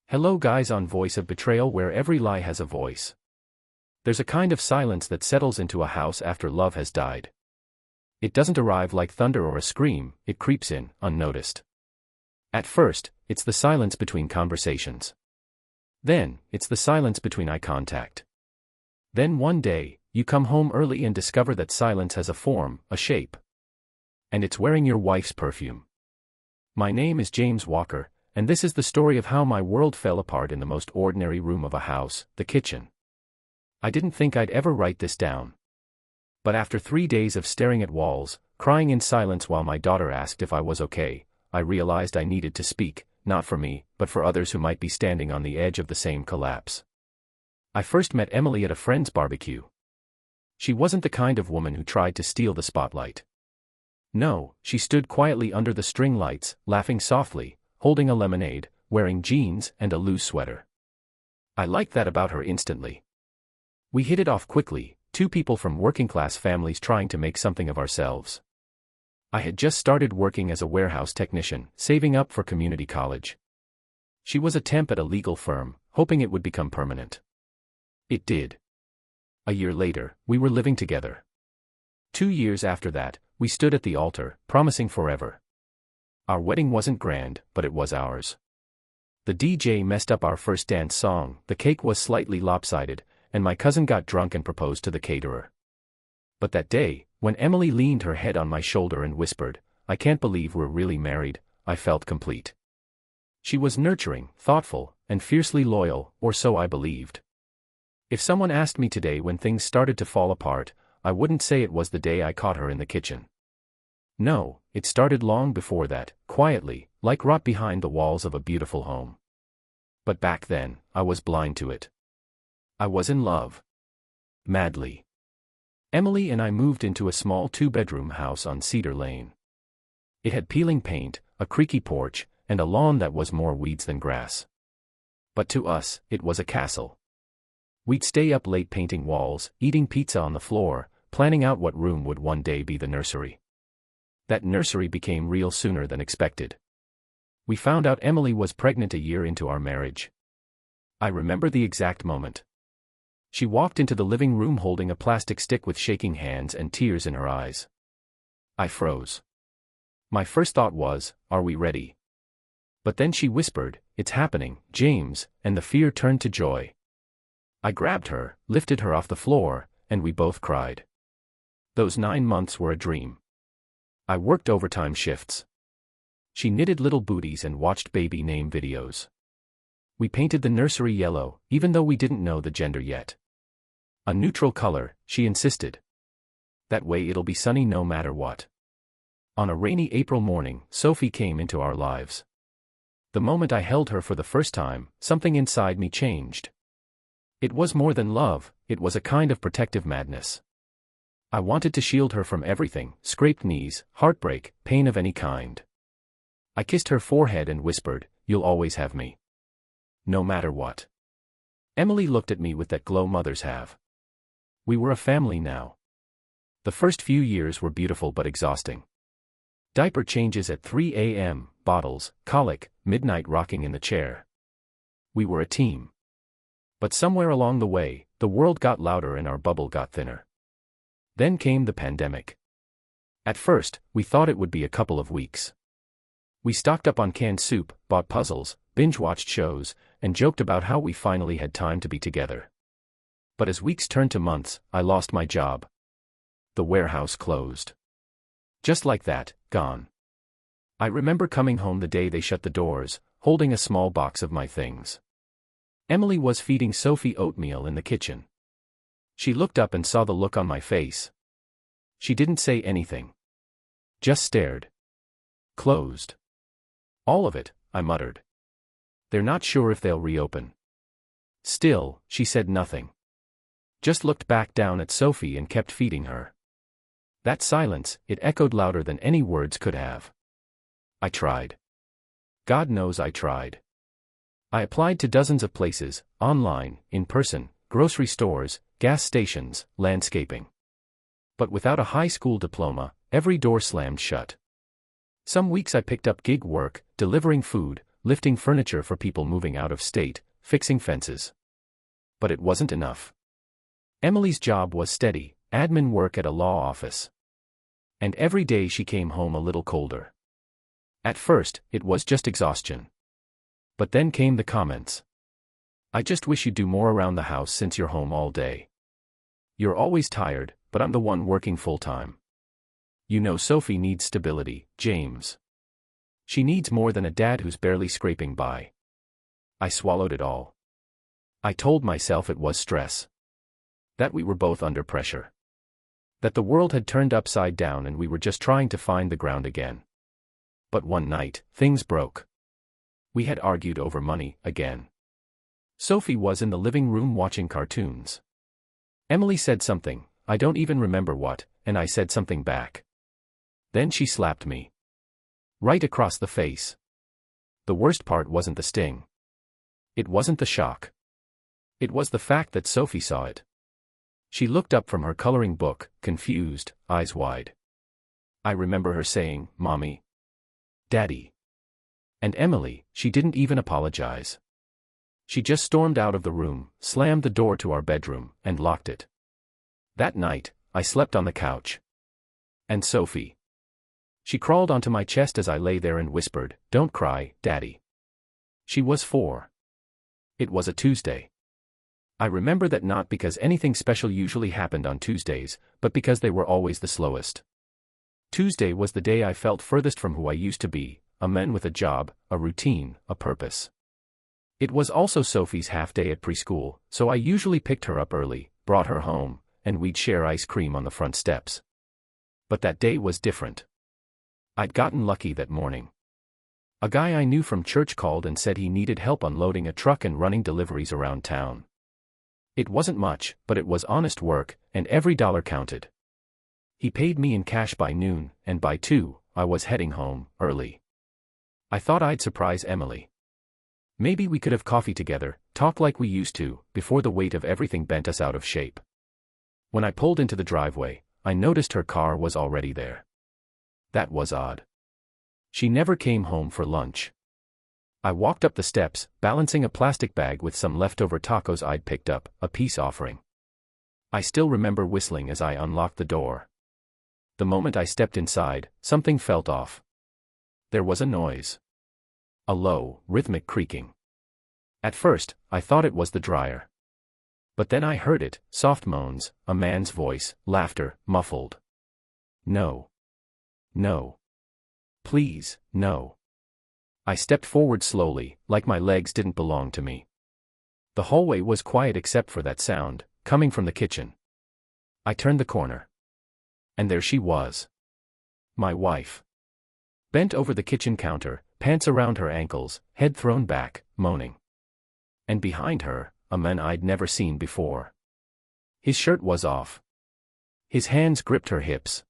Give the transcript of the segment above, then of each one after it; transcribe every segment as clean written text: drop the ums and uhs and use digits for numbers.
Hello guys, on Voice of Betrayal, where every lie has a voice. There's a kind of silence that settles into a house after love has died. It doesn't arrive like thunder or a scream, it creeps in, unnoticed. At first, it's the silence between conversations. Then, it's the silence between eye contact. Then one day, you come home early and discover that silence has a form, a shape. And it's wearing your wife's perfume. My name is James Walker, and this is the story of how my world fell apart in the most ordinary room of a house, the kitchen. I didn't think I'd ever write this down. But after 3 days of staring at walls, crying in silence while my daughter asked if I was okay, I realized I needed to speak, not for me, but for others who might be standing on the edge of the same collapse. I first met Emily at a friend's barbecue. She wasn't the kind of woman who tried to steal the spotlight. No, she stood quietly under the string lights, laughing softly, holding a lemonade, wearing jeans and a loose sweater. I liked that about her instantly. We hit it off quickly, two people from working-class families trying to make something of ourselves. I had just started working as a warehouse technician, saving up for community college. She was a temp at a legal firm, hoping it would become permanent. It did. A year later, we were living together. 2 years after that, we stood at the altar, promising forever. Our wedding wasn't grand, but it was ours. The DJ messed up our first dance song, the cake was slightly lopsided, and my cousin got drunk and proposed to the caterer. But that day, when Emily leaned her head on my shoulder and whispered, "I can't believe we're really married," I felt complete. She was nurturing, thoughtful, and fiercely loyal, or so I believed. If someone asked me today when things started to fall apart, I wouldn't say it was the day I caught her in the kitchen. No, it started long before that, quietly, like rot behind the walls of a beautiful home. But back then, I was blind to it. I was in love. Madly. Emily and I moved into a small 2-bedroom house on Cedar Lane. It had peeling paint, a creaky porch, and a lawn that was more weeds than grass. But to us, it was a castle. We'd stay up late painting walls, eating pizza on the floor, planning out what room would one day be the nursery. That nursery became real sooner than expected. We found out Emily was pregnant a year into our marriage. I remember the exact moment. She walked into the living room holding a plastic stick with shaking hands and tears in her eyes. I froze. My first thought was, are we ready? But then she whispered, "It's happening, James," and the fear turned to joy. I grabbed her, lifted her off the floor, and we both cried. Those 9 months were a dream. I worked overtime shifts. She knitted little booties and watched baby name videos. We painted the nursery yellow, even though we didn't know the gender yet. A neutral color, she insisted. That way it'll be sunny no matter what. On a rainy April morning, Sophie came into our lives. The moment I held her for the first time, something inside me changed. It was more than love, it was a kind of protective madness. I wanted to shield her from everything, scraped knees, heartbreak, pain of any kind. I kissed her forehead and whispered, "You'll always have me. No matter what." Emily looked at me with that glow mothers have. We were a family now. The first few years were beautiful but exhausting. Diaper changes at 3 a.m., bottles, colic, midnight rocking in the chair. We were a team. But somewhere along the way, the world got louder and our bubble got thinner. Then came the pandemic. At first, we thought it would be a couple of weeks. We stocked up on canned soup, bought puzzles, binge-watched shows, and joked about how we finally had time to be together. But as weeks turned to months, I lost my job. The warehouse closed. Just like that, gone. I remember coming home the day they shut the doors, holding a small box of my things. Emily was feeding Sophie oatmeal in the kitchen. She looked up and saw the look on my face. She didn't say anything. Just stared. Closed. All of it, I muttered. They're not sure if they'll reopen. Still, she said nothing. Just looked back down at Sophie and kept feeding her. That silence, it echoed louder than any words could have. I tried. God knows I tried. I applied to dozens of places, online, in person, grocery stores, gas stations, landscaping. But without a high school diploma, every door slammed shut. Some weeks I picked up gig work, delivering food, lifting furniture for people moving out of state, fixing fences. But it wasn't enough. Emily's job was steady, admin work at a law office. And every day she came home a little colder. At first, it was just exhaustion. But then came the comments. "I just wish you'd do more around the house since you're home all day. You're always tired, but I'm the one working full-time. You know Sophie needs stability, James. She needs more than a dad who's barely scraping by." I swallowed it all. I told myself it was stress. That we were both under pressure. That the world had turned upside down and we were just trying to find the ground again. But one night, things broke. We had argued over money, again. Sophie was in the living room watching cartoons. Emily said something, I don't even remember what, and I said something back. Then she slapped me. Right across the face. The worst part wasn't the sting. It wasn't the shock. It was the fact that Sophie saw it. She looked up from her coloring book, confused, eyes wide. I remember her saying, "Mommy. Daddy." And Emily, she didn't even apologize. She just stormed out of the room, slammed the door to our bedroom, and locked it. That night, I slept on the couch. And Sophie. She crawled onto my chest as I lay there and whispered, "Don't cry, Daddy." She was 4. It was a Tuesday. I remember that not because anything special usually happened on Tuesdays, but because they were always the slowest. Tuesday was the day I felt furthest from who I used to be, a man with a job, a routine, a purpose. It was also Sophie's half-day at preschool, so I usually picked her up early, brought her home, and we'd share ice cream on the front steps. But that day was different. I'd gotten lucky that morning. A guy I knew from church called and said he needed help unloading a truck and running deliveries around town. It wasn't much, but it was honest work, and every dollar counted. He paid me in cash by noon, and by 2, I was heading home, early. I thought I'd surprise Emily. Maybe we could have coffee together, talk like we used to, before the weight of everything bent us out of shape. When I pulled into the driveway, I noticed her car was already there. That was odd. She never came home for lunch. I walked up the steps, balancing a plastic bag with some leftover tacos I'd picked up, a peace offering. I still remember whistling as I unlocked the door. The moment I stepped inside, something felt off. There was a noise. A low, rhythmic creaking. At first, I thought it was the dryer. But then I heard it, soft moans, a man's voice, laughter, muffled. "No. No. Please, no." I stepped forward slowly, like my legs didn't belong to me. The hallway was quiet except for that sound, coming from the kitchen. I turned the corner. And there she was. My wife. Bent over the kitchen counter, pants around her ankles, head thrown back, moaning. And behind her, a man I'd never seen before. His shirt was off. His hands gripped her hips.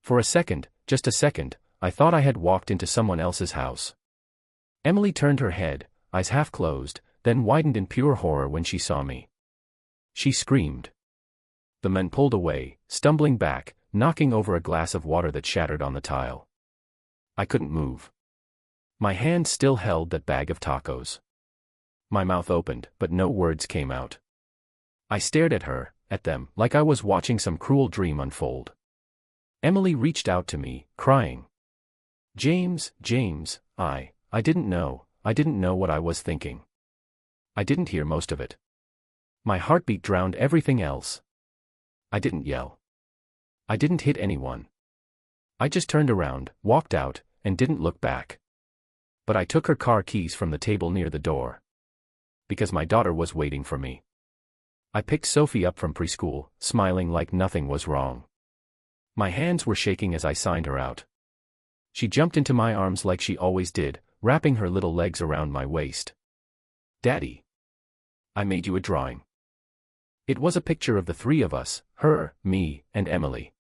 For a second, just a second, I thought I had walked into someone else's house. Emily turned her head, eyes half closed, then widened in pure horror when she saw me. She screamed. The man pulled away, stumbling back, knocking over a glass of water that shattered on the tile. I couldn't move. My hand still held that bag of tacos. My mouth opened, but no words came out. I stared at her, at them, like I was watching some cruel dream unfold. Emily reached out to me, crying. James, I didn't know what I was thinking. I didn't hear most of it. My heartbeat drowned everything else. I didn't yell. I didn't hit anyone. I just turned around, walked out, and didn't look back. But I took her car keys from the table near the door. Because my daughter was waiting for me. I picked Sophie up from preschool, smiling like nothing was wrong. My hands were shaking as I signed her out. She jumped into my arms like she always did, wrapping her little legs around my waist. "Daddy. I made you a drawing." It was a picture of the three of us, her, me, and Emily.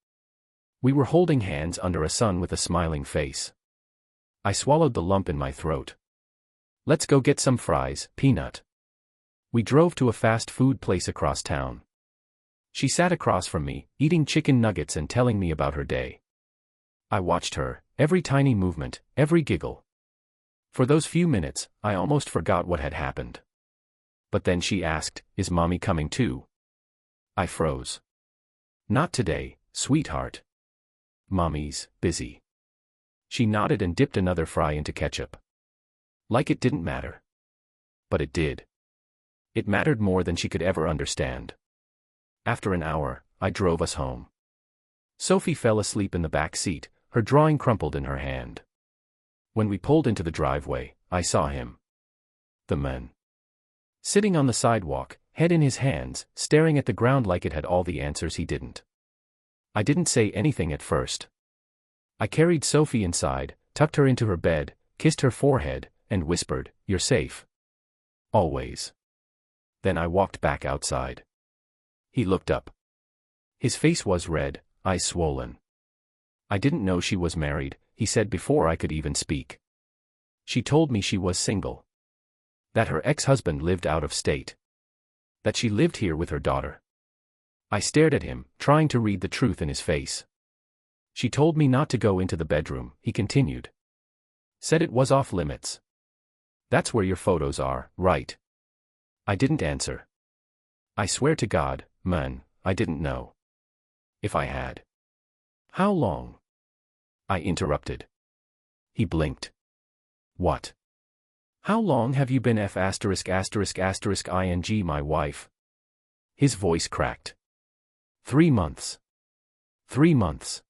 We were holding hands under a sun with a smiling face. I swallowed the lump in my throat. "Let's go get some fries, Peanut." We drove to a fast food place across town. She sat across from me, eating chicken nuggets and telling me about her day. I watched her, every tiny movement, every giggle. For those few minutes, I almost forgot what had happened. But then she asked, "Is Mommy coming too?" I froze. "Not today, sweetheart. Mommy's busy." She nodded and dipped another fry into ketchup. Like it didn't matter. But it did. It mattered more than she could ever understand. After an hour, I drove us home. Sophie fell asleep in the back seat, her drawing crumpled in her hand. When we pulled into the driveway, I saw him. The man. Sitting on the sidewalk, head in his hands, staring at the ground like it had all the answers he didn't. I didn't say anything at first. I carried Sophie inside, tucked her into her bed, kissed her forehead, and whispered, "You're safe. Always." Then I walked back outside. He looked up. His face was red, eyes swollen. "I didn't know she was married," he said before I could even speak. "She told me she was single. That her ex-husband lived out of state. That she lived here with her daughter." I stared at him, trying to read the truth in his face. "She told me not to go into the bedroom," he continued. "Said it was off limits. That's where your photos are, right?" I didn't answer. I swear to God, man, I didn't know. If I had. "How long?" I interrupted. He blinked. "What? How long have you been ****ing my wife?" His voice cracked. 3 months. 3 months.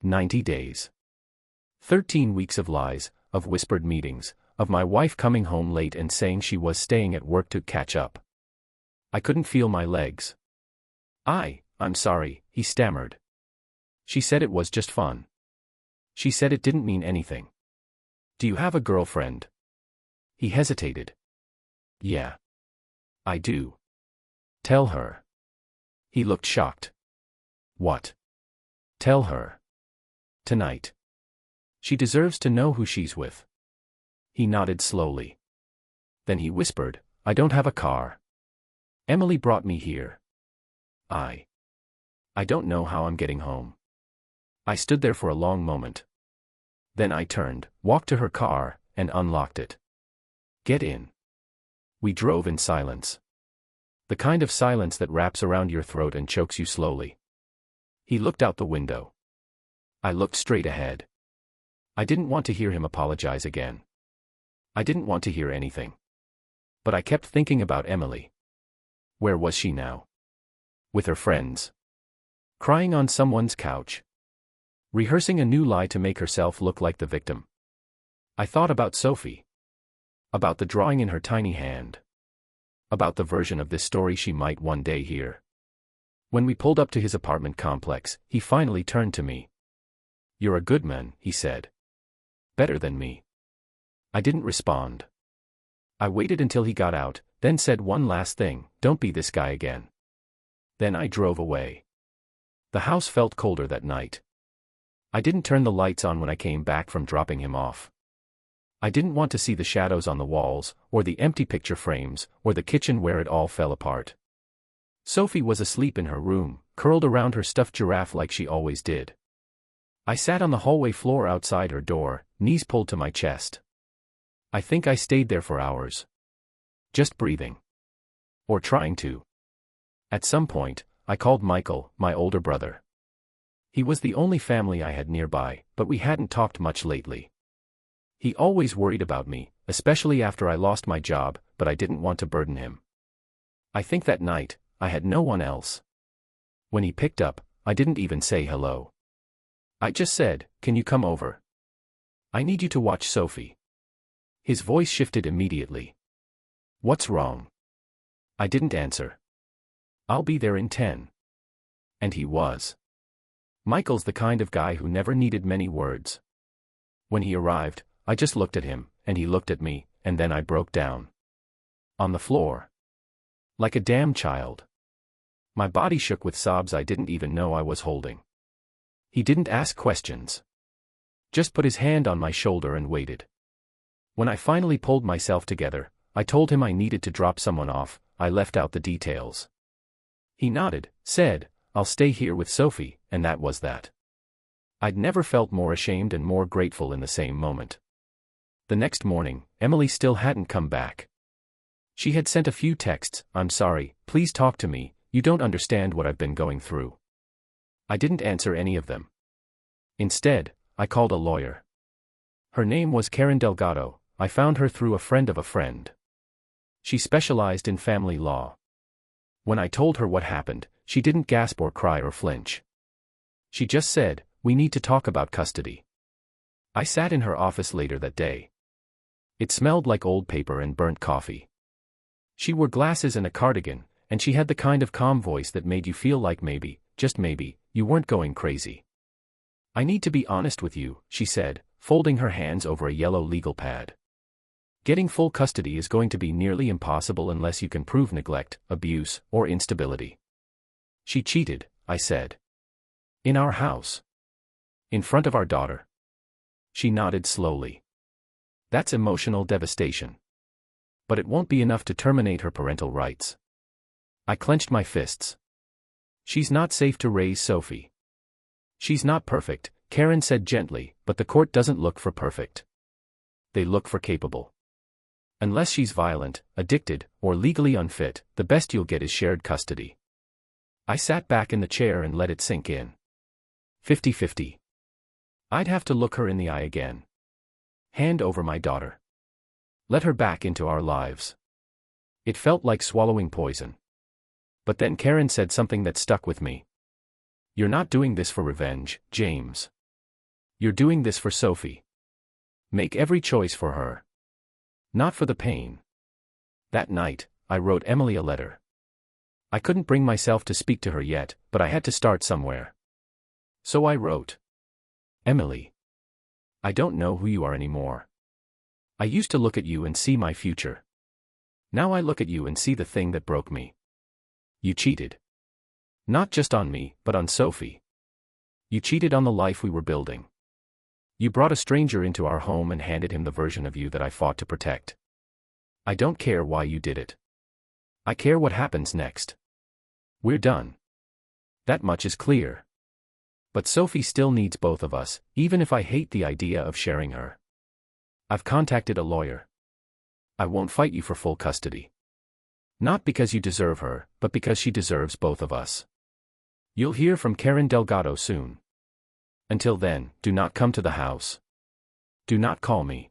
90 days. 13 weeks of lies, of whispered meetings, of my wife coming home late and saying she was staying at work to catch up. I couldn't feel my legs. I'm sorry," he stammered. "She said it was just fun. She said it didn't mean anything. Do you have a girlfriend?" He hesitated. "Yeah. I do." "Tell her." He looked shocked. "What?" "Tell her. Tonight. She deserves to know who she's with." He nodded slowly. Then he whispered, "I don't have a car. Emily brought me here. I don't know how I'm getting home." I stood there for a long moment. Then I turned, walked to her car, and unlocked it. "Get in." We drove in silence. The kind of silence that wraps around your throat and chokes you slowly. He looked out the window. I looked straight ahead. I didn't want to hear him apologize again. I didn't want to hear anything. But I kept thinking about Emily. Where was she now? With her friends. Crying on someone's couch. Rehearsing a new lie to make herself look like the victim. I thought about Sophie. About the drawing in her tiny hand. About the version of this story she might one day hear. When we pulled up to his apartment complex, he finally turned to me. "You're a good man," he said. "Better than me." I didn't respond. I waited until he got out, then said one last thing, "Don't be this guy again." Then I drove away. The house felt colder that night. I didn't turn the lights on when I came back from dropping him off. I didn't want to see the shadows on the walls, or the empty picture frames, or the kitchen where it all fell apart. Sophie was asleep in her room, curled around her stuffed giraffe like she always did. I sat on the hallway floor outside her door, knees pulled to my chest. I think I stayed there for hours. Just breathing. Or trying to. At some point, I called Michael, my older brother. He was the only family I had nearby, but we hadn't talked much lately. He always worried about me, especially after I lost my job, but I didn't want to burden him. I think that night, I had no one else. When he picked up, I didn't even say hello. I just said, "Can you come over? I need you to watch Sophie." His voice shifted immediately. "What's wrong?" I didn't answer. "I'll be there in 10. And he was. Michael's the kind of guy who never needed many words. When he arrived, I just looked at him, and he looked at me, and then I broke down. On the floor. Like a damn child. My body shook with sobs I didn't even know I was holding. He didn't ask questions. Just put his hand on my shoulder and waited. When I finally pulled myself together, I told him I needed to drop someone off. I left out the details. He nodded, said, "I'll stay here with Sophie," and that was that. I'd never felt more ashamed and more grateful in the same moment. The next morning, Emily still hadn't come back. She had sent a few texts, "I'm sorry, please talk to me, you don't understand what I've been going through." I didn't answer any of them. Instead, I called a lawyer. Her name was Karen Delgado. I found her through a friend of a friend. She specialized in family law. When I told her what happened, she didn't gasp or cry or flinch. She just said, "We need to talk about custody." I sat in her office later that day. It smelled like old paper and burnt coffee. She wore glasses and a cardigan, and she had the kind of calm voice that made you feel like maybe, just maybe, you weren't going crazy. "I need to be honest with you," she said, folding her hands over a yellow legal pad. "Getting full custody is going to be nearly impossible unless you can prove neglect, abuse, or instability." "She cheated," I said. "In our house. In front of our daughter." She nodded slowly. "That's emotional devastation. But it won't be enough to terminate her parental rights." I clenched my fists. "She's not safe to raise Sophie." "She's not perfect," Karen said gently, "but the court doesn't look for perfect. They look for capable. Unless she's violent, addicted, or legally unfit, the best you'll get is shared custody." I sat back in the chair and let it sink in. 50-50. I'd have to look her in the eye again. Hand over my daughter. Let her back into our lives. It felt like swallowing poison. But then Karen said something that stuck with me. "You're not doing this for revenge, James. You're doing this for Sophie. Make every choice for her. Not for the pain." That night, I wrote Emily a letter. I couldn't bring myself to speak to her yet, but I had to start somewhere. So I wrote, "Emily, I don't know who you are anymore. I used to look at you and see my future. Now I look at you and see the thing that broke me. You cheated. Not just on me, but on Sophie. You cheated on the life we were building. You brought a stranger into our home and handed him the version of you that I fought to protect. I don't care why you did it. I care what happens next. We're done. That much is clear. But Sophie still needs both of us, even if I hate the idea of sharing her. I've contacted a lawyer. I won't fight you for full custody. Not because you deserve her, but because she deserves both of us. You'll hear from Karen Delgado soon. Until then, do not come to the house. Do not call me.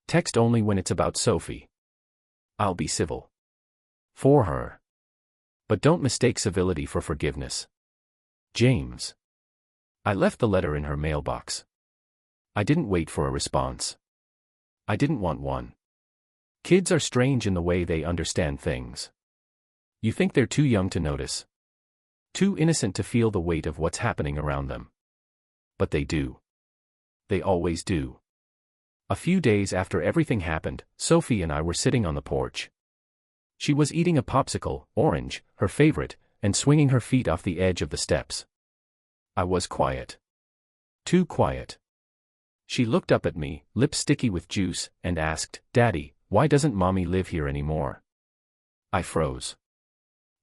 Text only when it's about Sophie. I'll be civil. For her. But don't mistake civility for forgiveness. James." I left the letter in her mailbox. I didn't wait for a response. I didn't want one. Kids are strange in the way they understand things. You think they're too young to notice. Too innocent to feel the weight of what's happening around them. But they do. They always do. A few days after everything happened, Sophie and I were sitting on the porch. She was eating a popsicle, orange, her favorite, and swinging her feet off the edge of the steps. I was quiet. Too quiet. She looked up at me, lips sticky with juice, and asked, "Daddy, why doesn't Mommy live here anymore?" I froze.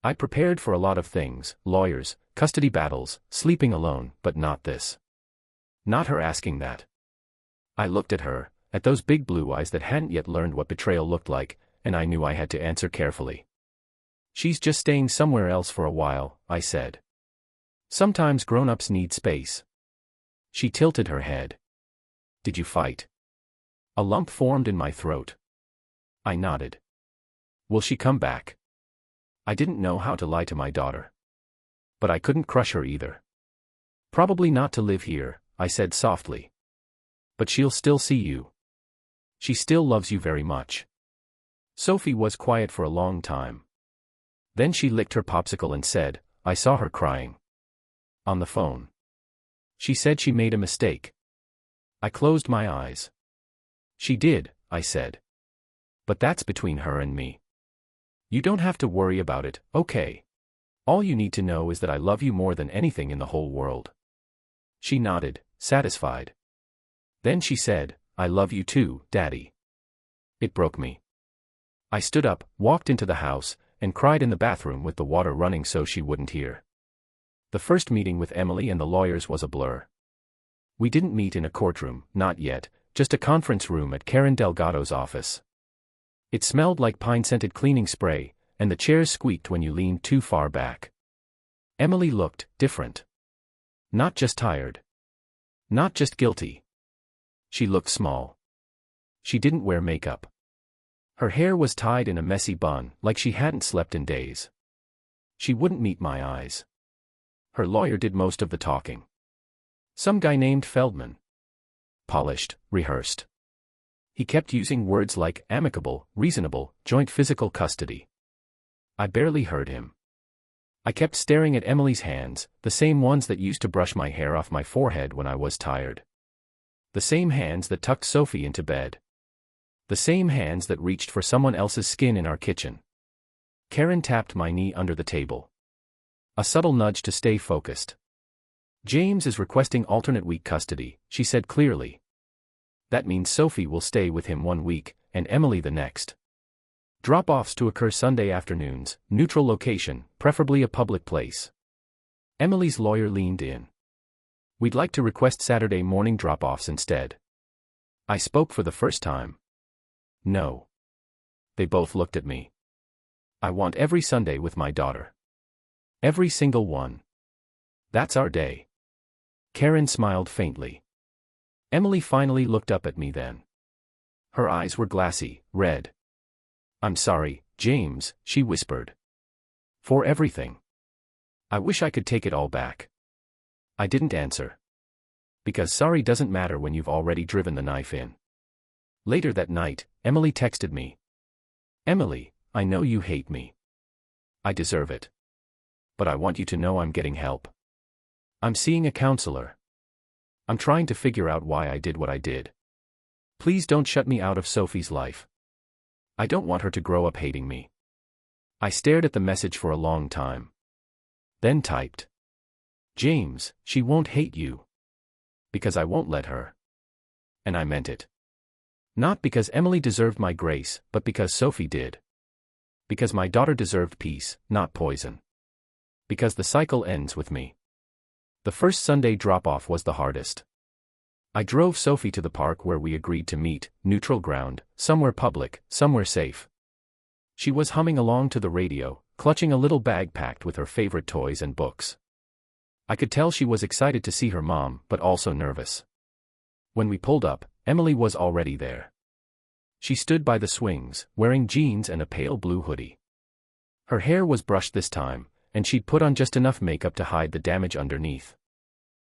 I prepared for a lot of things, lawyers, custody battles, sleeping alone, but not this. Not her asking that. I looked at her, at those big blue eyes that hadn't yet learned what betrayal looked like, and I knew I had to answer carefully. "She's just staying somewhere else for a while," I said. "Sometimes grown-ups need space." She tilted her head. "Did you fight?" A lump formed in my throat. I nodded. "Will she come back?" I didn't know how to lie to my daughter. But I couldn't crush her either. "Probably not to live here," I said softly. "But she'll still see you. She still loves you very much." Sophie was quiet for a long time. Then she licked her popsicle and said, "I saw her crying. On the phone. She said she made a mistake." I closed my eyes. "She did," I said. "But that's between her and me. You don't have to worry about it, okay? All you need to know is that I love you more than anything in the whole world." She nodded, satisfied. Then she said, "I love you too, Daddy." It broke me. I stood up, walked into the house, and cried in the bathroom with the water running so she wouldn't hear. The first meeting with Emily and the lawyers was a blur. We didn't meet in a courtroom, not yet, just a conference room at Karen Delgado's office. It smelled like pine-scented cleaning spray, and the chairs squeaked when you leaned too far back. Emily looked different. Not just tired. Not just guilty. She looked small. She didn't wear makeup. Her hair was tied in a messy bun, like she hadn't slept in days. She wouldn't meet my eyes. Her lawyer did most of the talking. Some guy named Feldman. Polished, rehearsed. He kept using words like amicable, reasonable, joint physical custody. I barely heard him. I kept staring at Emily's hands, the same ones that used to brush my hair off my forehead when I was tired. The same hands that tucked Sophie into bed. The same hands that reached for someone else's skin in our kitchen. Karen tapped my knee under the table. A subtle nudge to stay focused. James is requesting alternate week custody, she said clearly. That means Sophie will stay with him 1 week, and Emily the next. Drop-offs to occur Sunday afternoons, neutral location, preferably a public place. Emily's lawyer leaned in. We'd like to request Saturday morning drop-offs instead. I spoke for the first time. No. They both looked at me. I want every Sunday with my daughter. Every single one. That's our day. Karen smiled faintly. Emily finally looked up at me then. Her eyes were glassy, red. I'm sorry, James, she whispered. For everything. I wish I could take it all back. I didn't answer. Because sorry doesn't matter when you've already driven the knife in. Later that night, Emily texted me. Emily, I know you hate me. I deserve it. But I want you to know I'm getting help. I'm seeing a counselor. I'm trying to figure out why I did what I did. Please don't shut me out of Sophie's life. I don't want her to grow up hating me. I stared at the message for a long time. Then typed. James, she won't hate you. Because I won't let her. And I meant it. Not because Emily deserved my grace, but because Sophie did. Because my daughter deserved peace, not poison. Because the cycle ends with me. The first Sunday drop-off was the hardest. I drove Sophie to the park where we agreed to meet, neutral ground, somewhere public, somewhere safe. She was humming along to the radio, clutching a little bag packed with her favorite toys and books. I could tell she was excited to see her mom, but also nervous. When we pulled up, Emily was already there. She stood by the swings, wearing jeans and a pale blue hoodie. Her hair was brushed this time, and she'd put on just enough makeup to hide the damage underneath.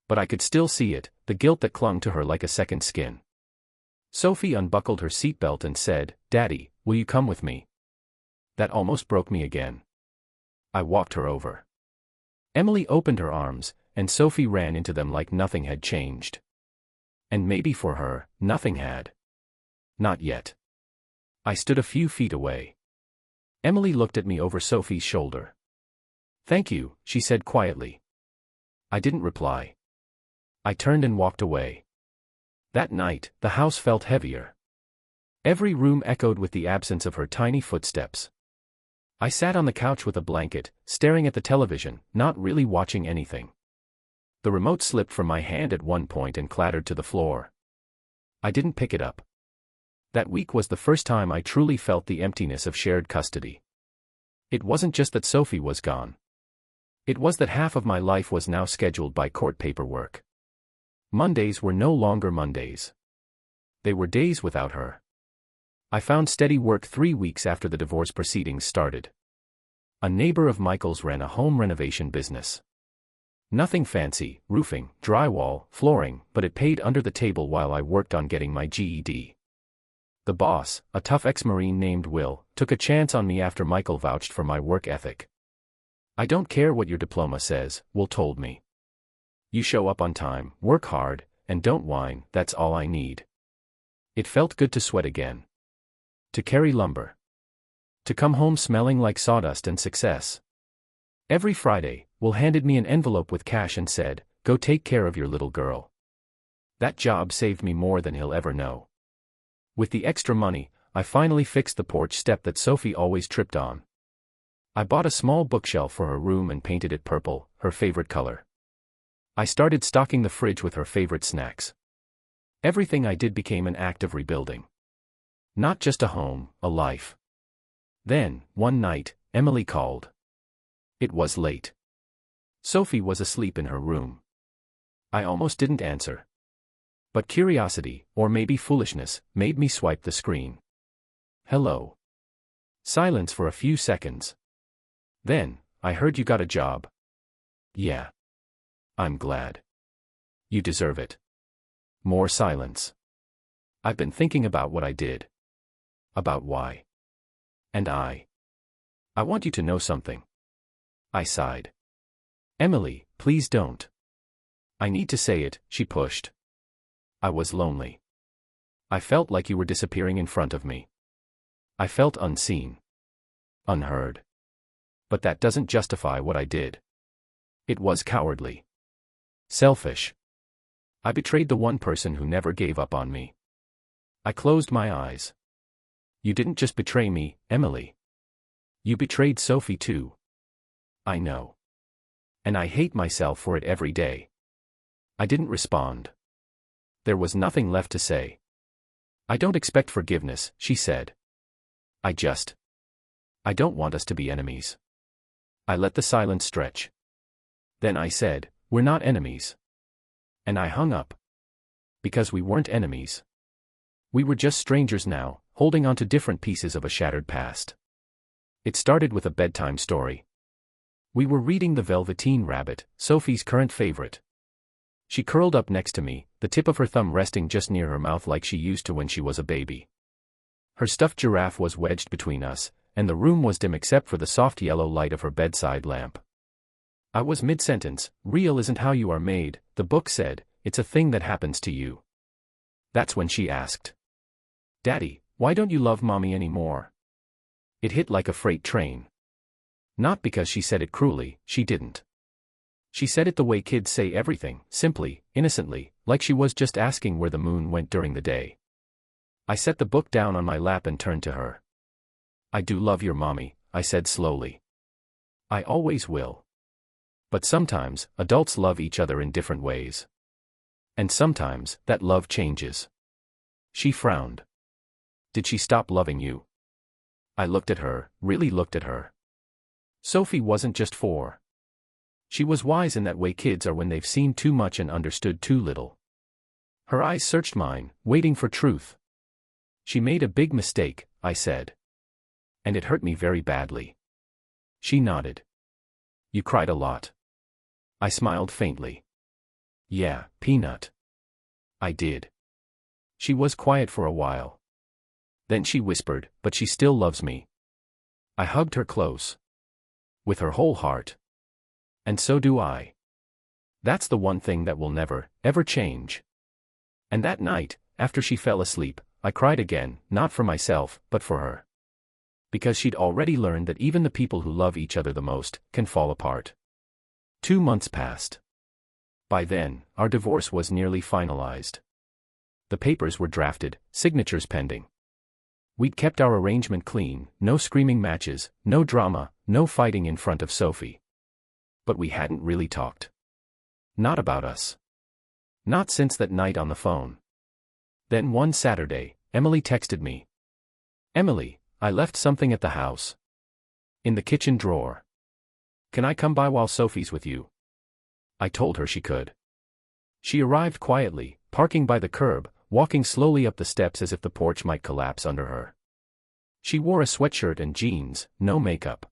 But I could still see it, the guilt that clung to her like a second skin. Sophie unbuckled her seatbelt and said, Daddy, will you come with me? That almost broke me again. I walked her over. Emily opened her arms, and Sophie ran into them like nothing had changed. And maybe for her, nothing had. Not yet. I stood a few feet away. Emily looked at me over Sophie's shoulder. Thank you, she said quietly. I didn't reply. I turned and walked away. That night, the house felt heavier. Every room echoed with the absence of her tiny footsteps. I sat on the couch with a blanket, staring at the television, not really watching anything. The remote slipped from my hand at one point and clattered to the floor. I didn't pick it up. That week was the first time I truly felt the emptiness of shared custody. It wasn't just that Sophie was gone. It was that half of my life was now scheduled by court paperwork. Mondays were no longer Mondays. They were days without her. I found steady work 3 weeks after the divorce proceedings started. A neighbor of Michael's ran a home renovation business. Nothing fancy, roofing, drywall, flooring, but it paid under the table while I worked on getting my GED. The boss, a tough ex-Marine named Will, took a chance on me after Michael vouched for my work ethic. I don't care what your diploma says, Will told me. You show up on time, work hard, and don't whine, that's all I need. It felt good to sweat again. To carry lumber. To come home smelling like sawdust and success. Every Friday, Will handed me an envelope with cash and said, go take care of your little girl. That job saved me more than he'll ever know. With the extra money, I finally fixed the porch step that Sophie always tripped on. I bought a small bookshelf for her room and painted it purple, her favorite color. I started stocking the fridge with her favorite snacks. Everything I did became an act of rebuilding. Not just a home, a life. Then, one night, Emily called. It was late. Sophie was asleep in her room. I almost didn't answer. But curiosity, or maybe foolishness, made me swipe the screen. Hello. Silence for a few seconds. Then, I heard you got a job. Yeah. I'm glad. You deserve it. More silence. I've been thinking about what I did. About why. And I want you to know something. I sighed. Emily, please don't. I need to say it, she pushed. I was lonely. I felt like you were disappearing in front of me. I felt unseen. Unheard. But that doesn't justify what I did. It was cowardly. Selfish. I betrayed the one person who never gave up on me. I closed my eyes. You didn't just betray me, Emily. You betrayed Sophie too. I know. And I hate myself for it every day. I didn't respond. There was nothing left to say. I don't expect forgiveness, she said. I don't want us to be enemies. I let the silence stretch. Then I said, we're not enemies. And I hung up. Because we weren't enemies. We were just strangers now, holding on to different pieces of a shattered past. It started with a bedtime story. We were reading The Velveteen Rabbit, Sophie's current favorite. She curled up next to me, the tip of her thumb resting just near her mouth like she used to when she was a baby. Her stuffed giraffe was wedged between us, and the room was dim except for the soft yellow light of her bedside lamp. I was mid-sentence. Real isn't how you are made, the book said, it's a thing that happens to you. That's when she asked. Daddy, why don't you love Mommy anymore? It hit like a freight train. Not because she said it cruelly, she didn't. She said it the way kids say everything, simply, innocently, like she was just asking where the moon went during the day. I set the book down on my lap and turned to her. I do love your mommy, I said slowly. I always will. But sometimes, adults love each other in different ways. And sometimes, that love changes. She frowned. Did she stop loving you? I looked at her, really looked at her. Sophie wasn't just 4. She was wise in that way kids are when they've seen too much and understood too little. Her eyes searched mine, waiting for truth. She made a big mistake, I said. And it hurt me very badly. She nodded. You cried a lot. I smiled faintly. Yeah, Peanut. I did. She was quiet for a while. Then she whispered, but she still loves me. I hugged her close. With her whole heart. And so do I. That's the one thing that will never, ever change. And that night, after she fell asleep, I cried again, not for myself, but for her. Because she'd already learned that even the people who love each other the most, can fall apart. 2 months passed. By then, our divorce was nearly finalized. The papers were drafted, signatures pending. We'd kept our arrangement clean, no screaming matches, no drama, no fighting in front of Sophie. But we hadn't really talked. Not about us. Not since that night on the phone. Then one Saturday, Emily texted me. Emily, I left something at the house. In the kitchen drawer. Can I come by while Sophie's with you? I told her she could. She arrived quietly, parking by the curb, walking slowly up the steps as if the porch might collapse under her. She wore a sweatshirt and jeans, no makeup.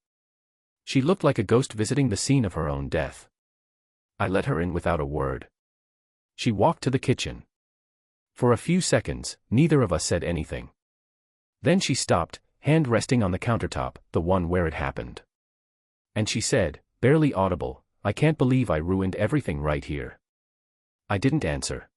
She looked like a ghost visiting the scene of her own death. I let her in without a word. She walked to the kitchen. For a few seconds, neither of us said anything. Then she stopped, hand resting on the countertop, the one where it happened. And she said, barely audible, I can't believe I ruined everything right here. I didn't answer.